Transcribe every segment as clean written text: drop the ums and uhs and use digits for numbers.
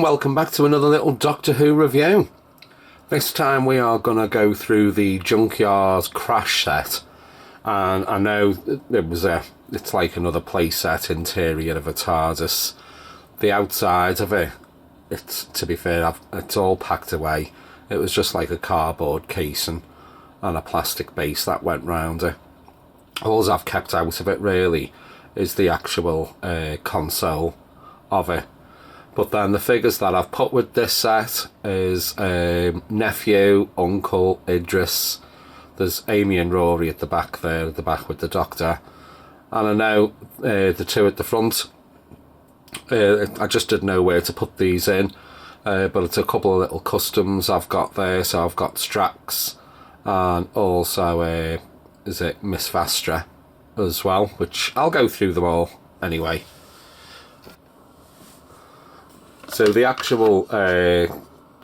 welcome back to another little Doctor Who review. This time we are going to go through the Junkyard crash set, and I know it's like another playset interior of a TARDIS. The outside of it, to be fair, it's all packed away. It was just like a cardboard casing and a plastic base that went round it. All I've kept out of it really is the actual console of it. But then the figures that I've put with this set is Nephew, Uncle, Idris. There's Amy and Rory at the back there, at the back with the Doctor. And I know the two at the front, I just didn't know where to put these in. But it's a couple of little customs I've got there. So I've got Strax and also, is it Miss Vastra as well, which I'll go through them all anyway. So the actual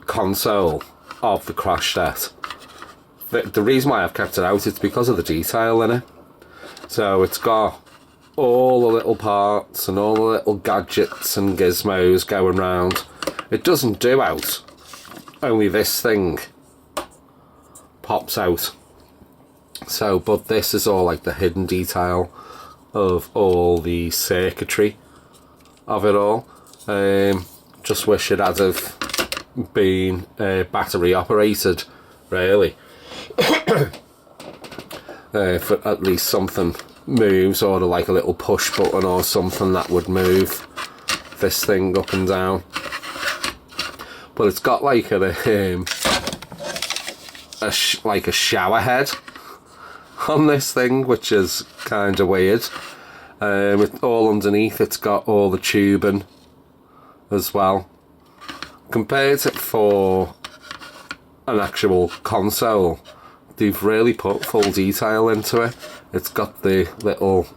console of the crash set, the reason why I've kept it out is because of the detail in it. So it's got all the little parts and all the little gadgets and gizmos going round. It doesn't do out, only this thing pops out. So, but this is all like the hidden detail of all the circuitry of it all. Just wish it had have been battery operated, really. For at least something moves, or like a little push button or something that would move this thing up and down. But it's got like like a shower head on this thing, which is kind of weird. With all underneath, it's got all the tubing as well. Compared to for an actual console, they've really put full detail into it. It's got the little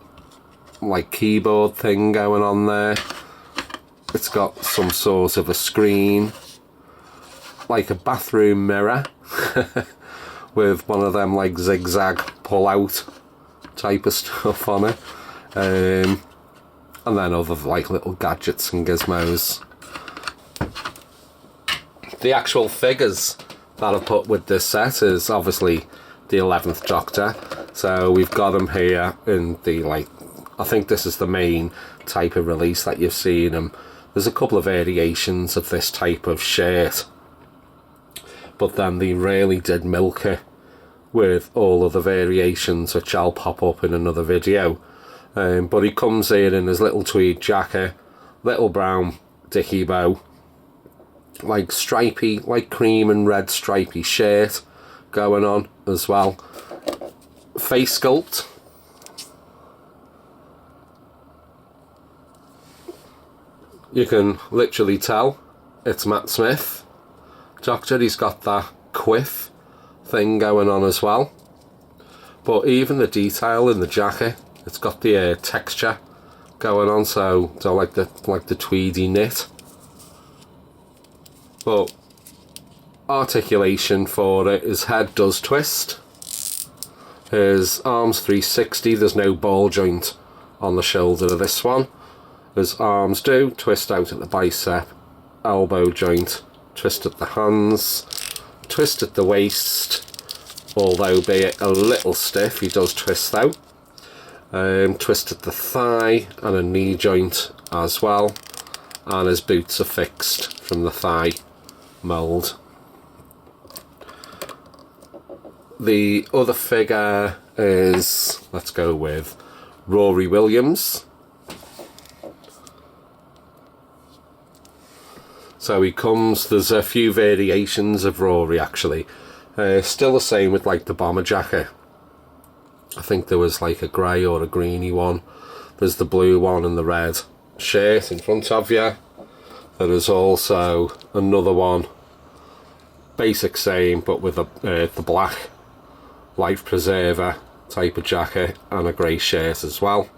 like keyboard thing going on there. It's got some sort of a screen, like a bathroom mirror with one of them like zigzag pull out type of stuff on it. And then other like little gadgets and gizmos. The actual figures that I've put with this set is obviously the 11th Doctor. So we've got them here in the, like, I think this is the main type of release that you've seen. There's a couple of variations of this type of shirt, but then they really did milk it with all of the variations, which I'll pop up in another video. But he comes here in his little tweed jacket, little brown dicky bow, like stripy, like cream and red stripy shirt going on as well. Face sculpt. You can literally tell it's Matt Smith. Doctor, he's got that quiff thing going on as well. But even the detail in the jacket, it's got the texture going on, so like the tweedy knit. But articulation for it, his head does twist. His arms 360, there's no ball joint on the shoulder of this one. His arms do twist out at the bicep, elbow joint, twist at the hands, twist at the waist, although be it a little stiff, he does twist out. Twist at the thigh and a knee joint as well, and his boots are fixed from the thigh mould. The other figure is, let's go with Rory Williams. So he comes, there's a few variations of Rory actually. Still the same with like the bomber jacket. I think there was like a grey or a greeny one. There's the blue one and the red shirt in front of you. There is also another one, basic same, but with the black life preserver type of jacket and a grey shirt as well.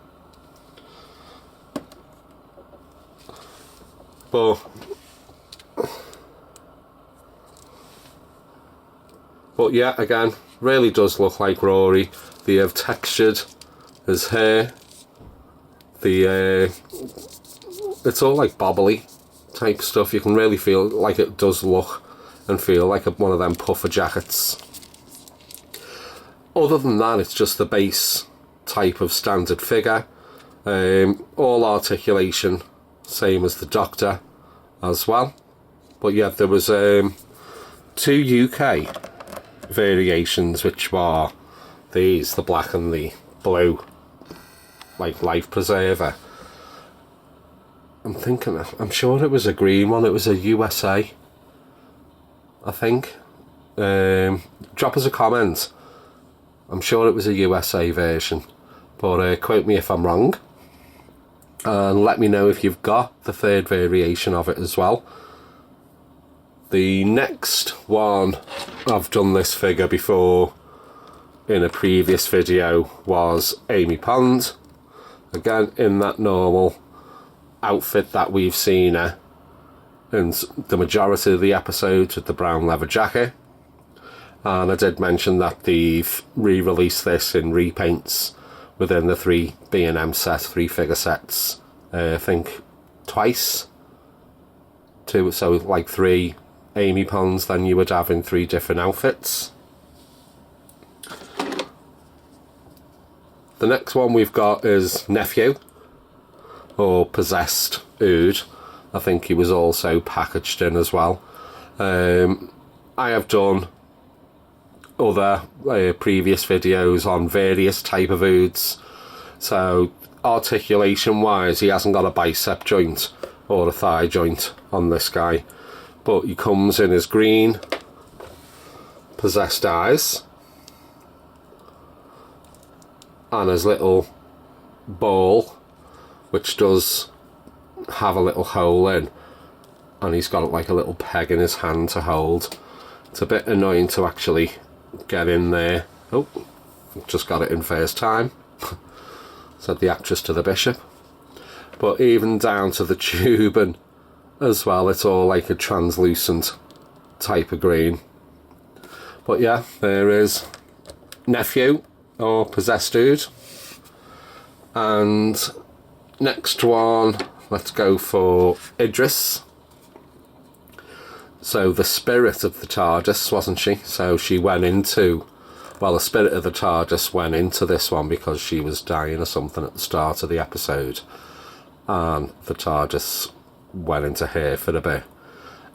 But yeah, again, really does look like Rory. They have textured his hair. It's all like bobbly type stuff. You can really feel like it does look and feel like one of them puffer jackets. Other than that, it's just the base type of standard figure. All articulation, same as the Doctor as well. But yeah, there was 2 UK variations, which were these, the black and the blue, like life preserver. I'm sure it was a green one. It was a USA, I think. Drop us a comment. I'm sure it was a USA version, but quote me if I'm wrong. And let me know if you've got the 3rd variation of it as well. The next one, I've done this figure before in a previous video, was Amy Pond. Again, in that normal outfit that we've seen her in the majority of the episodes, with the brown leather jacket. And I did mention that they've re-released this in repaints within the 3 B&M set, 3 figure sets. I think twice. 2, so like 3 Amy Ponds, then you would have in 3 different outfits. The next one we've got is Nephew, or Possessed Ood. I think he was also packaged in as well. I have done other previous videos on various type of Oods. So articulation wise, he hasn't got a bicep joint or a thigh joint on this guy, but he comes in his green possessed eyes and his little ball, which does have a little hole in, and he's got like a little peg in his hand to hold. It's a bit annoying to actually get in there. Oh, just got it in first time. Said the actress to the bishop. But even down to the tube and as well, it's all like a translucent type of green. But yeah, there is Nephew, or Possessed Dude. And next one, let's go for Idris. So the spirit of the TARDIS, wasn't she? So she went into, well, the spirit of the TARDIS went into this one because she was dying or something at the start of the episode, and the TARDIS went into her for a bit.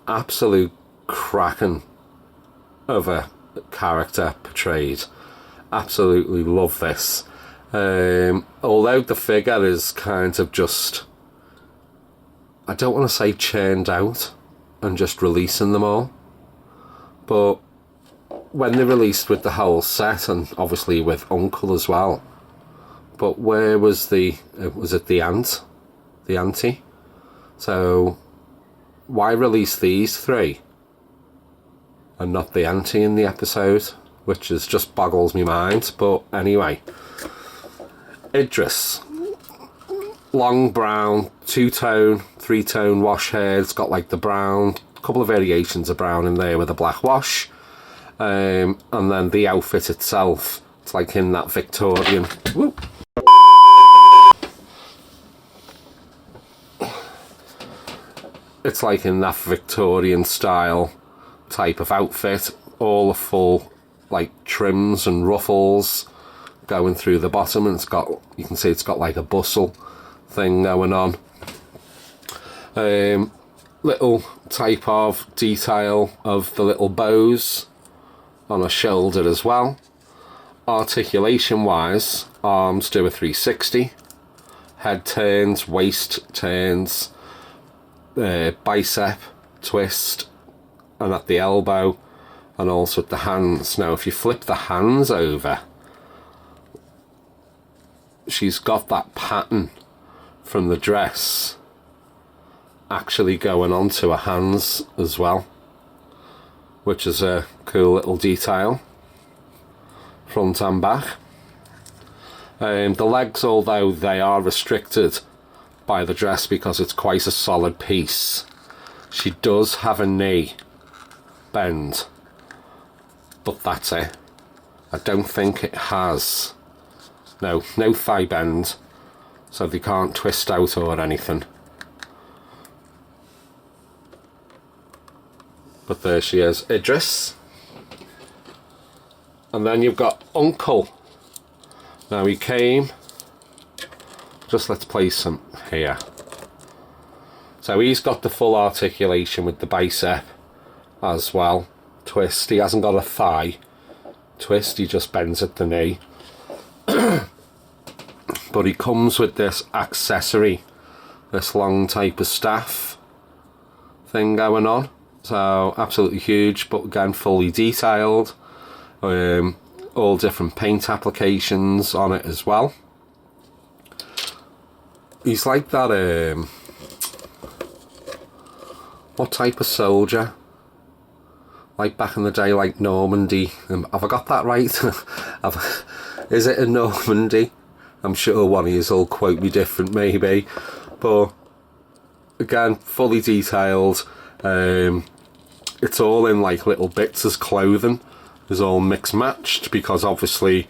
Absolute cracking of a character portrayed. Absolutely love this. Although the figure is kind of just, I don't want to say churned out and just releasing them all, but when they released with the whole set, and obviously with Uncle as well, but where was was it the auntie? So why release these 3 and not the auntie in the episode, which is just boggles my mind. But anyway, Idris, long brown, 2-tone, 3-tone wash hair. It's got like the brown, a couple of variations of brown in there with a black wash. And then the outfit itself, it's like in that Victorian. Whoop. It's like in that Victorian style type of outfit. All the full like trims and ruffles going through the bottom, and it's got, you can see it's got like a bustle thing going on. Little type of detail of the little bows on her shoulder as well. Articulation wise, arms do a 360, head turns, waist turns, bicep twist, and at the elbow, and also at the hands. Now if you flip the hands over, she's got that pattern from the dress actually going onto her hands as well, which is a cool little detail, front and back. The legs, although they are restricted by the dress because it's quite a solid piece, she does have a knee bend, but that's it. I don't think it has, no thigh bend, so they can't twist out or anything. But there she is, Idris. And then you've got Uncle. Now he came, just let's place him here. So he's got the full articulation with the bicep as well. Twist, he hasn't got a thigh twist, he just bends at the knee. But he comes with this accessory, this long type of staff thing going on. So absolutely huge, but again fully detailed. All different paint applications on it as well. He's like that, what type of soldier? Like back in the day, like Normandy. Have I got that right? Is it a Normandy? I'm sure one of you will quote me different maybe. But again, fully detailed. It's all in like little bits as clothing. It's all mixed matched because obviously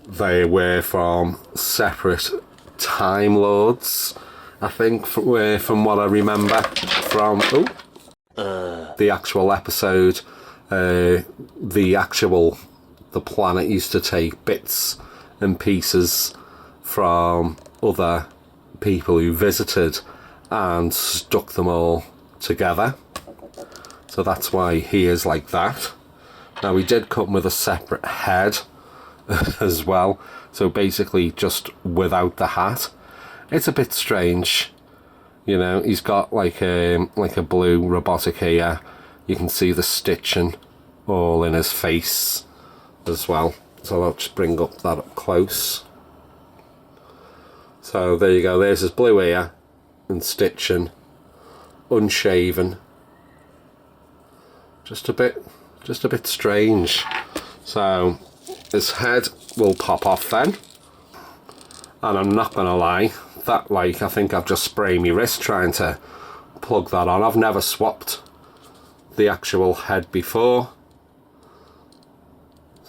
they were from separate Time Lords, I think, from what I remember from the actual episode. The planet used to take bits and pieces from other people who visited and stuck them all together. So that's why he is like that. Now he did come with a separate head as well, so basically just without the hat. It's a bit strange, you know. He's got like a blue robotic ear. You can see the stitching all in his face as well. So I'll just bring that up close. So there you go. There's his blue ear and stitching, unshaven. Just a bit strange. So his head will pop off then, and I'm not gonna lie, that I think I've just sprayed my wrist trying to plug that on. I've never swapped the actual head before,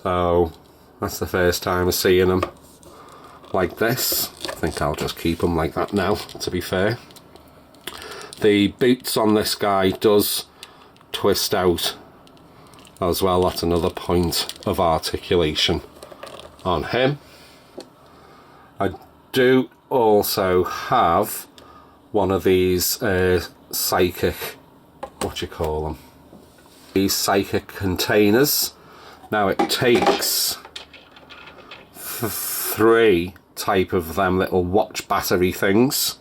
so that's the first time of seeing them like this. I think I'll just keep them like that now, to be fair. The boots on this guy does twist out as well. That's another point of articulation on him. I do also have one of these psychic, what do you call them? These psychic containers. Now it takes 3 type of them little watch battery things.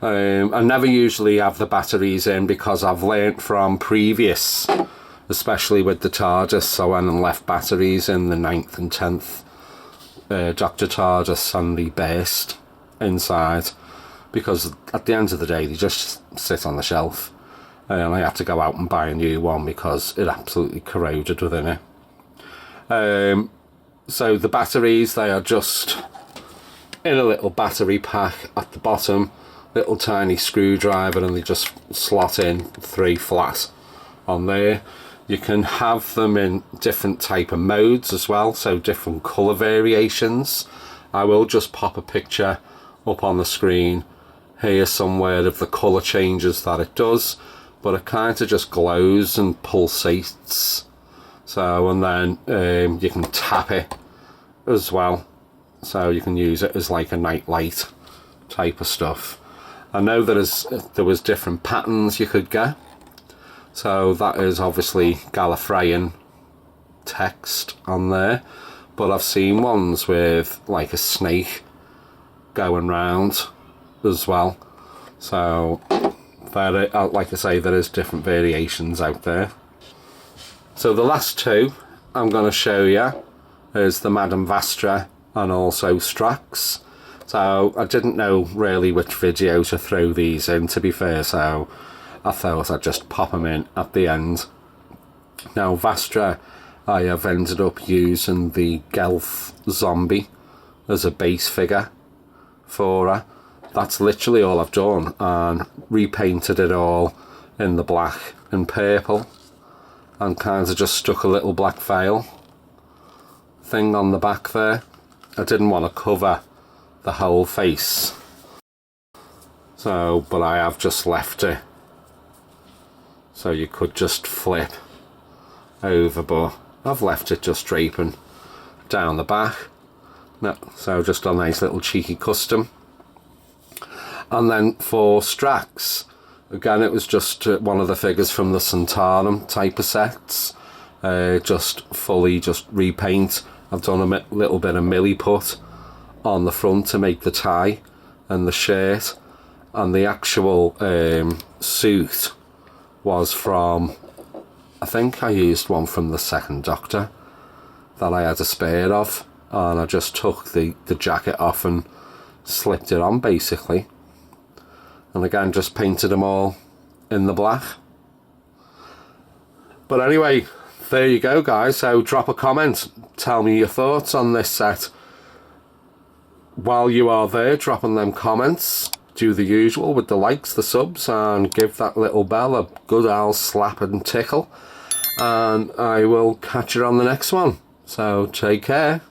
I never usually have the batteries in because I've learnt from previous, especially with the TARDIS, I went and left batteries in the 9th and 10th Dr. TARDIS and the burst inside, because at the end of the day they just sit on the shelf, and I had to go out and buy a new one because it absolutely corroded within it. So the batteries, they are just in a little battery pack at the bottom, little tiny screwdriver, and they just slot in 3 flat on there. You can have them in different type of modes as well, so different colour variations. I will just pop a picture up on the screen here somewhere of the colour changes that it does, but it kind of just glows and pulsates. So, and then you can tap it as well, so you can use it as like a night light type of stuff. I know that there was different patterns you could get. So that is obviously Gallifreyan text on there, but I've seen ones with like a snake going round as well. So there, like I say, there is different variations out there. So the last 2 I'm going to show you is the Madame Vastra and also Strax. So I didn't know really which video to throw these in, to be fair, so I thought I'd just pop them in at the end. Now Vastra, I have ended up using the Gelth zombie as a base figure for her. That's literally all I've done, and repainted it all in the black and purple, and kind of just stuck a little black veil thing on the back there. I didn't want to cover the whole face, so but I have just left it so you could just flip over, but I've left it just draping down the back. No, so just a nice little cheeky custom. And then for Strax, again it was just one of the figures from the Santanum type of sets, just fully just repaint. I've done a little bit of milli put on the front to make the tie and the shirt, and the actual suit was from, I think I used one from the second Doctor that I had a spare of, and I just took the jacket off and slipped it on basically, and again just painted them all in the black. But anyway, there you go guys, so drop a comment, tell me your thoughts on this set. While you are there dropping them comments, do the usual with the likes, the subs, and give that little bell a good old slap and tickle, and I will catch you on the next one. So take care.